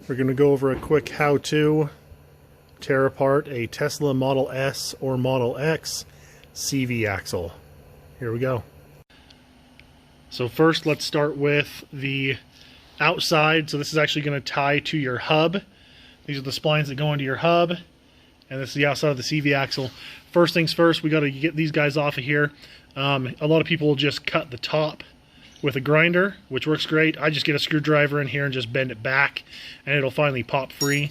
We're going to go over a quick how-to tear apart a Tesla Model S or Model X CV axle. Here we go. So first, let's start with the outside. So this is actually going to tie to your hub. These are the splines that go into your hub, and this is the outside of the CV axle. First things first, we got to get these guys off of here. A lot of people will just cut the top with a grinder, which works great. I just get a screwdriver in here and just bend it back, and it'll finally pop free.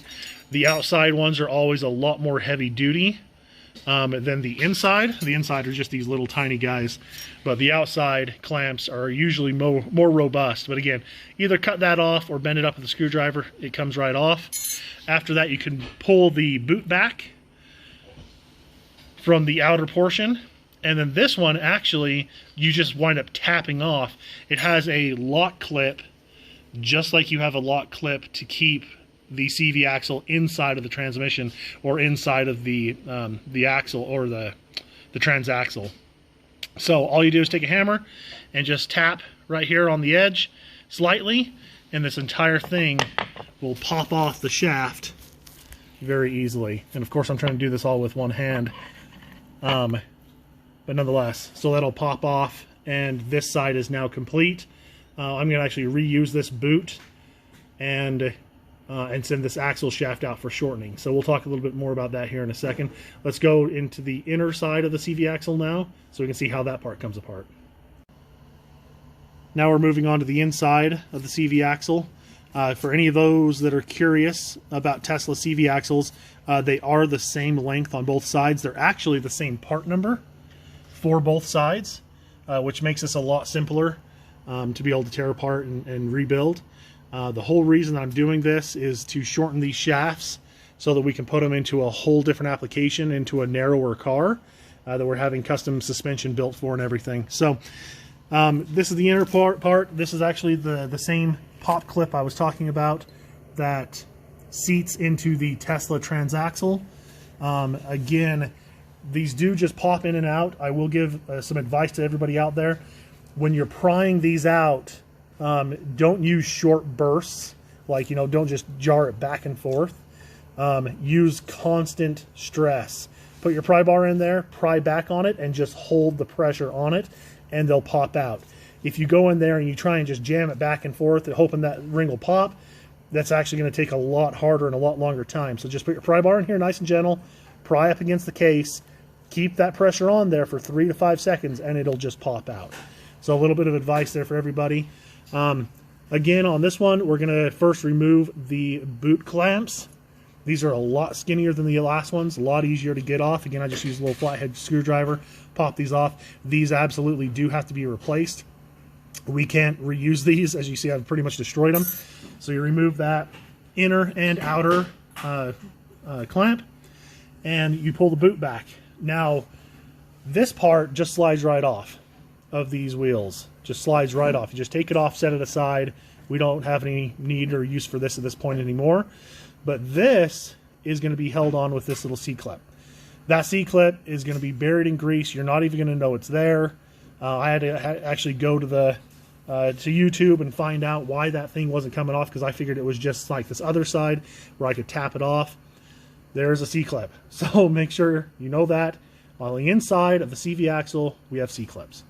The outside ones are always a lot more heavy duty than the inside. The inside are just these little tiny guys, but the outside clamps are usually more robust. But again, either cut that off or bend it up with a screwdriver. It comes right off. After that, you can pull the boot back from the outer portion. And then this one, actually, you just wind up tapping off. It has a lock clip, just like you have a lock clip to keep the CV axle inside of the transmission or inside of the axle or the transaxle. So all you do is take a hammer and just tap right here on the edge slightly, and this entire thing will pop off the shaft very easily. And of course, I'm trying to do this all with one hand. But nonetheless, so that'll pop off, and this side is now complete. I'm going to actually reuse this boot and send this axle shaft out for shortening. So we'll talk a little bit more about that here in a second. Let's go into the inner side of the CV axle now, so we can see how that part comes apart. Now we're moving on to the inside of the CV axle. For any of those that are curious about Tesla CV axles, they are the same length on both sides. They're actually the same part number for both sides, which makes this a lot simpler to be able to tear apart and rebuild. The whole reason I'm doing this is to shorten these shafts so that we can put them into a whole different application, into a narrower car that we're having custom suspension built for and everything. So this is the inner part. This is actually the same pop clip I was talking about that seats into the Tesla transaxle. Again, these do just pop in and out. I will give some advice to everybody out there. When you're prying these out, don't use short bursts. Like, don't just jar it back and forth. Use constant stress. Put your pry bar in there, pry back on it, and just hold the pressure on it, and they'll pop out. If you go in there and you try and just jam it back and forth, hoping that ring will pop, that's actually going to take a lot harder and a lot longer time. So just put your pry bar in here nice and gentle, pry up against the case, keep that pressure on there for 3 to 5 seconds, and it'll just pop out. So a little bit of advice there for everybody. Again, on this one, we're going to first remove the boot clamps. These are a lot skinnier than the last ones, a lot easier to get off. Again, I just use a little flathead screwdriver, pop these off. These absolutely do have to be replaced. We can't reuse these. As you see, I've pretty much destroyed them. So you remove that inner and outer clamp, and you pull the boot back. Now, this part just slides right off of these wheels. Just slides right off. You just take it off, set it aside. We don't have any need or use for this at this point anymore. But this is going to be held on with this little C-clip. That C-clip is going to be buried in grease. You're not even going to know it's there. I had to actually go to YouTube and find out why that thing wasn't coming off, because I figured it was just like this other side where I could tap it off. There's a C-clip. So make sure you know that. On the inside of the CV axle, we have C-clips.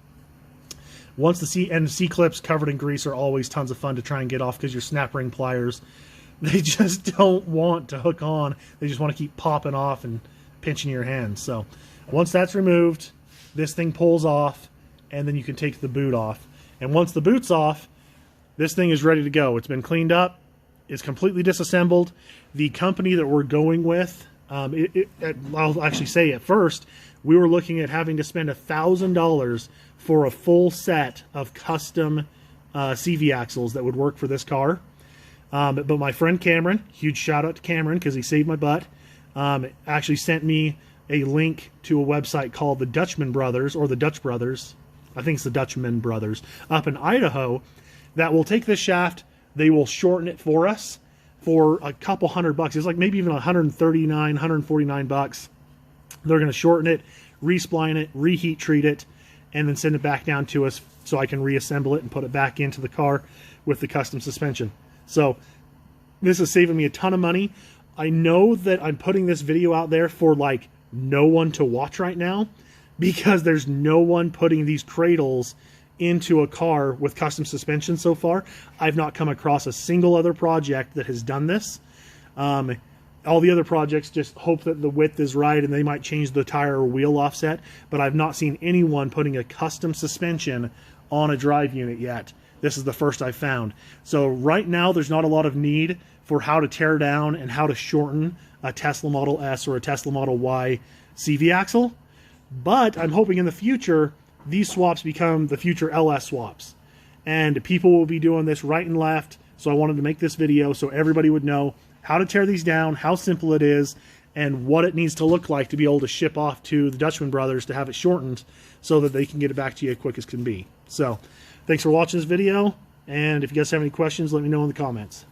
Once the C-clips covered in grease are always tons of fun to try and get off, because your snap ring pliers, they just don't want to hook on. They just want to keep popping off and pinching your hands. So once that's removed, this thing pulls off, and then you can take the boot off. And once the boot's off, this thing is ready to go. It's been cleaned up. It's completely disassembled. The company that we're going with, I'll actually say at first, we were looking at having to spend $1,000 for a full set of custom CV axles that would work for this car. But my friend Cameron, huge shout out to Cameron because he saved my butt, actually sent me a link to a website called the Dutchman Brothers, or the Dutch Brothers. I think it's the Dutchman Brothers, up in Idaho, that will take this shaft. They will shorten it for us for a couple $100. It's like maybe even $139, $149. They're going to shorten it, respline it, reheat treat it, and then send it back down to us so I can reassemble it and put it back into the car with the custom suspension. So This is saving me a ton of money. I know that I'm putting this video out there for like no one to watch right now, because there's no one putting these cradles into a car with custom suspension so far. I've not come across a single other project that has done this. All the other projects just hope that the width is right and they might change the tire or wheel offset, but I've not seen anyone putting a custom suspension on a drive unit yet. This is the first I've found. So right now there's not a lot of need for how to tear down and how to shorten a Tesla Model S or a Tesla Model Y CV axle, but I'm hoping in the future these swaps become the future LS swaps, and people will be doing this right and left. So I wanted to make this video so everybody would know how to tear these down, how simple it is, and what it needs to look like to be able to ship off to the Dutchman brothers to have it shortened so that they can get it back to you as quick as can be. So thanks for watching this video, and if you guys have any questions, let me know in the comments.